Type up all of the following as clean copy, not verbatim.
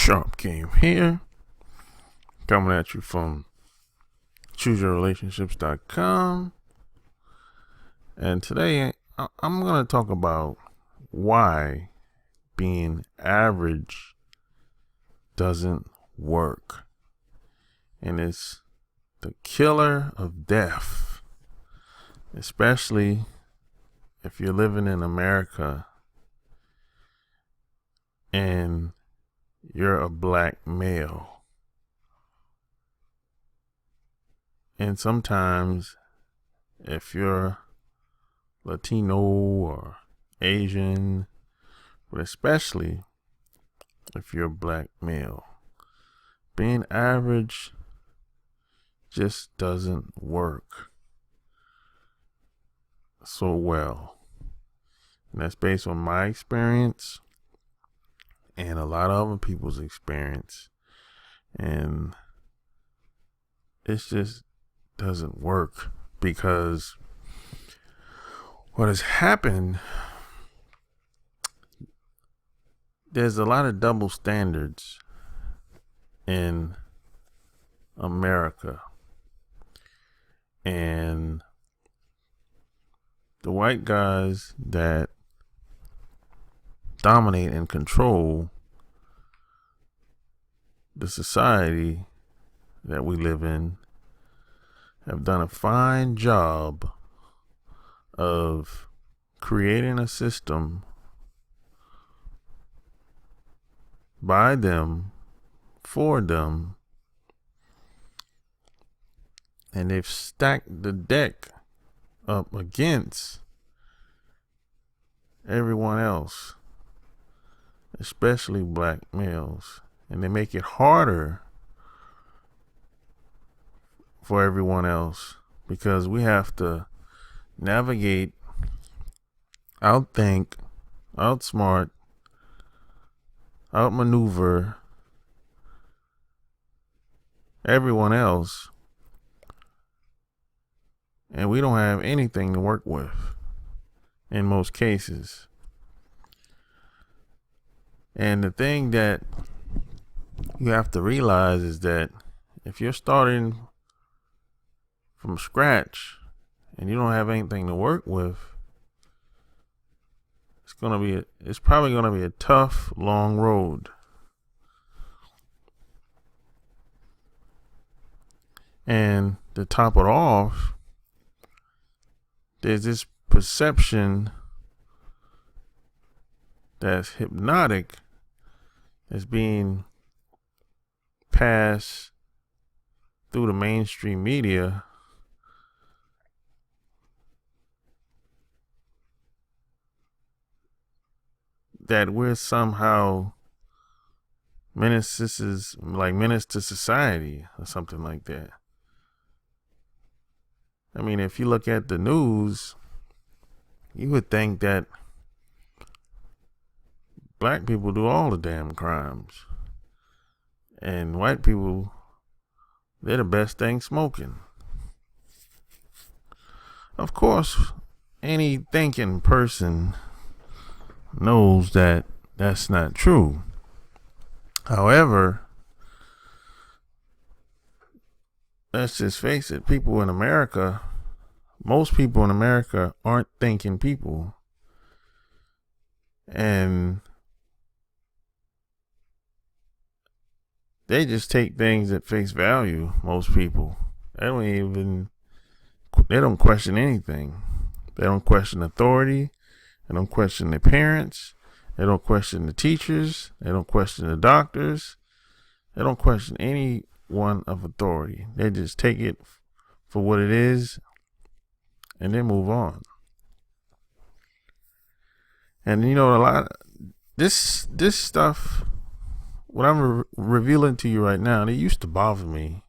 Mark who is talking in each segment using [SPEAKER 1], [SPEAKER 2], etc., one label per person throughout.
[SPEAKER 1] Sharp Game here, coming at you from ChooseYourRelationships.com. And today I'm going to talk about why being average doesn't work. And it's the killer of death, especially if you're living in America and you're a black male. And sometimes if you're Latino or Asian, but especially if you're a black male, being average just doesn't work so well. And that's based on my experience and a lot of other people's experience. And it just doesn't work because what has happened, there's a lot of double standards in America. And the white guys that dominate and control the society that we live in have done a fine job of creating a system by them, for them, and they've stacked the deck up against everyone else, especially black males, and they make it harder for everyone else because we have to navigate, outthink, outsmart, outmaneuver everyone else, and we don't have anything to work with in most cases. And the thing that you have to realize is that if you're starting from scratch and you don't have anything to work with, it's probably gonna be a tough, long road. And to top it off, there's this perception that's hypnotic, that's being passed through the mainstream media, that we're somehow menace to society or something like that. I mean, if you look at the news, you would think that black people do all the damn crimes, and white people, they're the best thing smoking. Of course, any thinking person knows that that's not true. However, let's just face it, most people in America aren't thinking people. And they just take things at face value, most people. They don't question anything. They don't question authority. They don't question their parents. They don't question the teachers. They don't question the doctors. They don't question anyone of authority. They just take it for what it is and then move on. And you know, a lot of this stuff, what I'm revealing to you right now, they used to bother me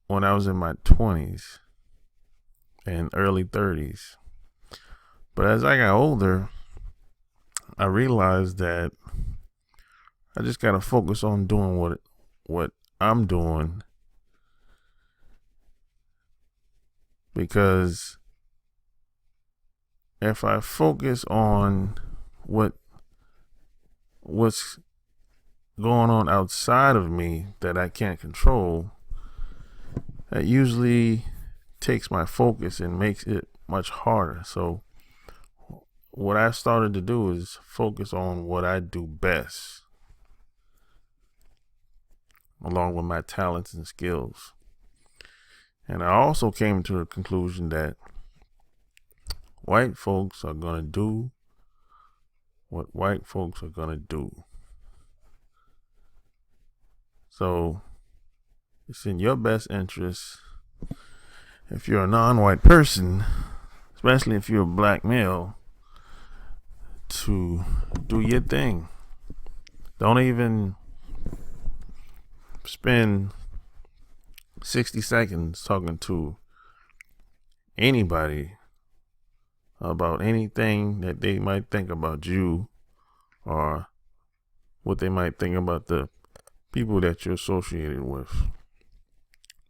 [SPEAKER 1] when I was in my 20s and early 30s. But as I got older, I realized that I just got to focus on doing what I'm doing, because if I focus on what's going on outside of me that I can't control, that usually takes my focus and makes it much harder. So what I started to do is focus on what I do best, along with my talents and skills. And I also came to the conclusion that white folks are going to do what white folks are going to do. So it's in your best interest, if you're a non-white person, especially if you're a black male, to do your thing. Don't even spend 60 seconds talking to anybody about anything that they might think about you, or what they might think about the people that you're associated with.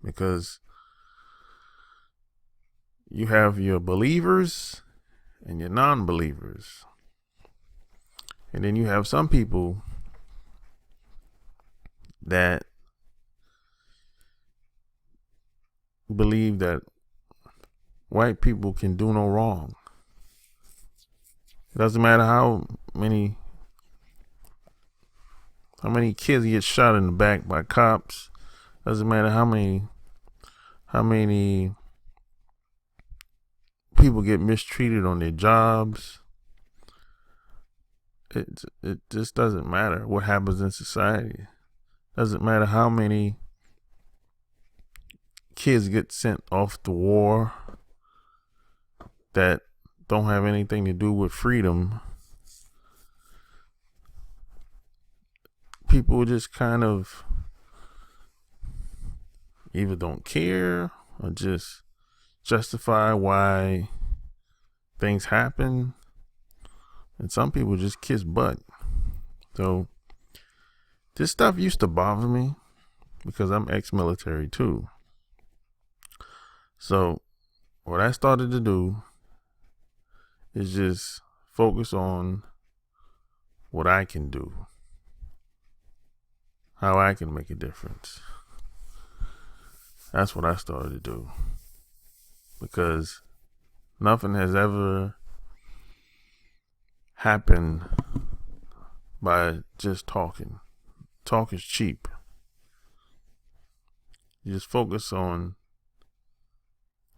[SPEAKER 1] Because you have your believers and your non-believers. And then you have some people that believe that white people can do no wrong. It doesn't matter how many kids get shot in the back by cops. Doesn't matter how many people get mistreated on their jobs. It just doesn't matter what happens in society. Doesn't matter how many kids get sent off to war that don't have anything to do with freedom. People just kind of either don't care or just justify why things happen. And some people just kiss butt. So this stuff used to bother me because I'm ex-military too. So what I started to do is just focus on what I can do, how I can make a difference. That's what I started to do, because nothing has ever happened by just talking. Talk is cheap. You just focus on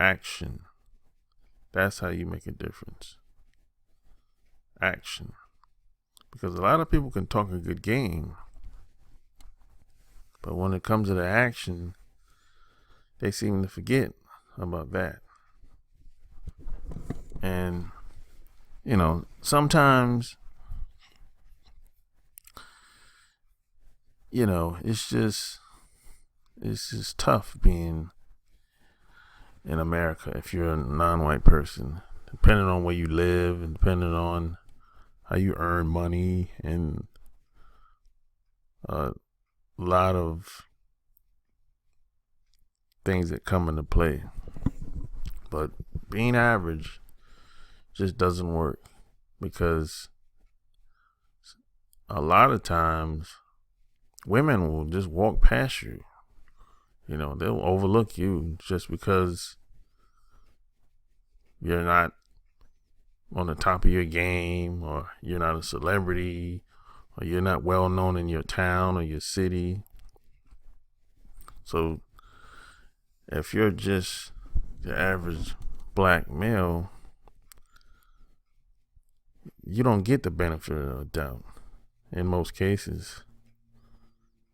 [SPEAKER 1] action. That's how you make a difference. Action. Because a lot of people can talk a good game, but when it comes to the action, they seem to forget about that. And sometimes, it's just tough being in America if you're a non-white person, depending on where you live and depending on how you earn money, and a lot of things that come into play. But being average just doesn't work, because a lot of times women will just walk past you. They'll overlook you just because you're not on the top of your game, or you're not a celebrity, or you're not well known in your town or your city. So if you're just the average black male, you don't get the benefit of the doubt in most cases.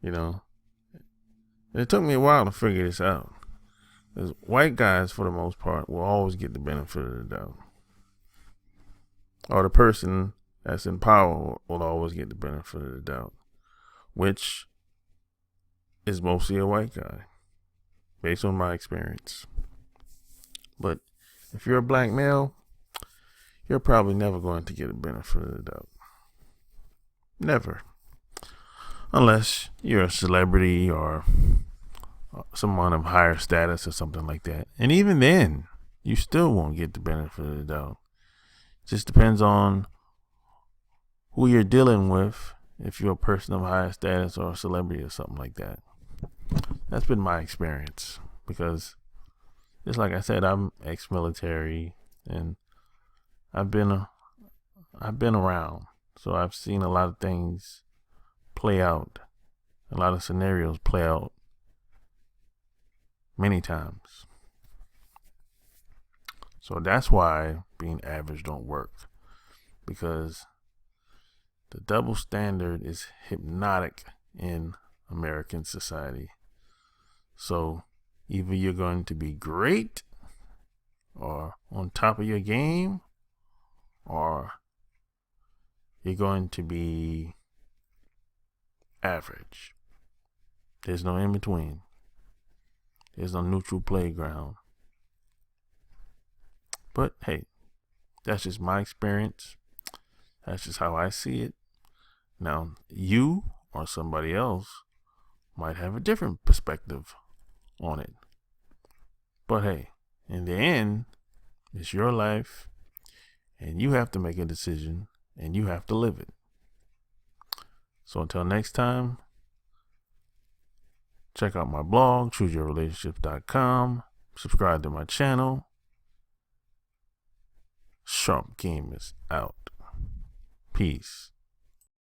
[SPEAKER 1] And it took me a while to figure this out, because white guys, for the most part, will always get the benefit of the doubt. Or the person that's in power will always get the benefit of the doubt, which is mostly a white guy, based on my experience. But if you're a black male, you're probably never going to get a benefit of the doubt. Never. Unless you're a celebrity or someone of higher status or something like that. And even then, you still won't get the benefit of the doubt. Just depends on who you're dealing with if you're a person of higher status or a celebrity or something like that. That's been my experience, because just like I said, I'm ex-military and I've been around, so I've seen a lot of things play out, a lot of scenarios play out many times. So that's why being average don't work, because the double standard is hypnotic in American society. So either you're going to be great or on top of your game, or you're going to be average. There's no in between. There's no neutral playground. But hey, that's just my experience. That's just how I see it. Now, you or somebody else might have a different perspective on it. But hey, in the end, it's your life, and you have to make a decision, and you have to live it. So until next time, check out my blog, chooseyourrelationships.com. Subscribe to my channel. Sharp Game is out. Peace.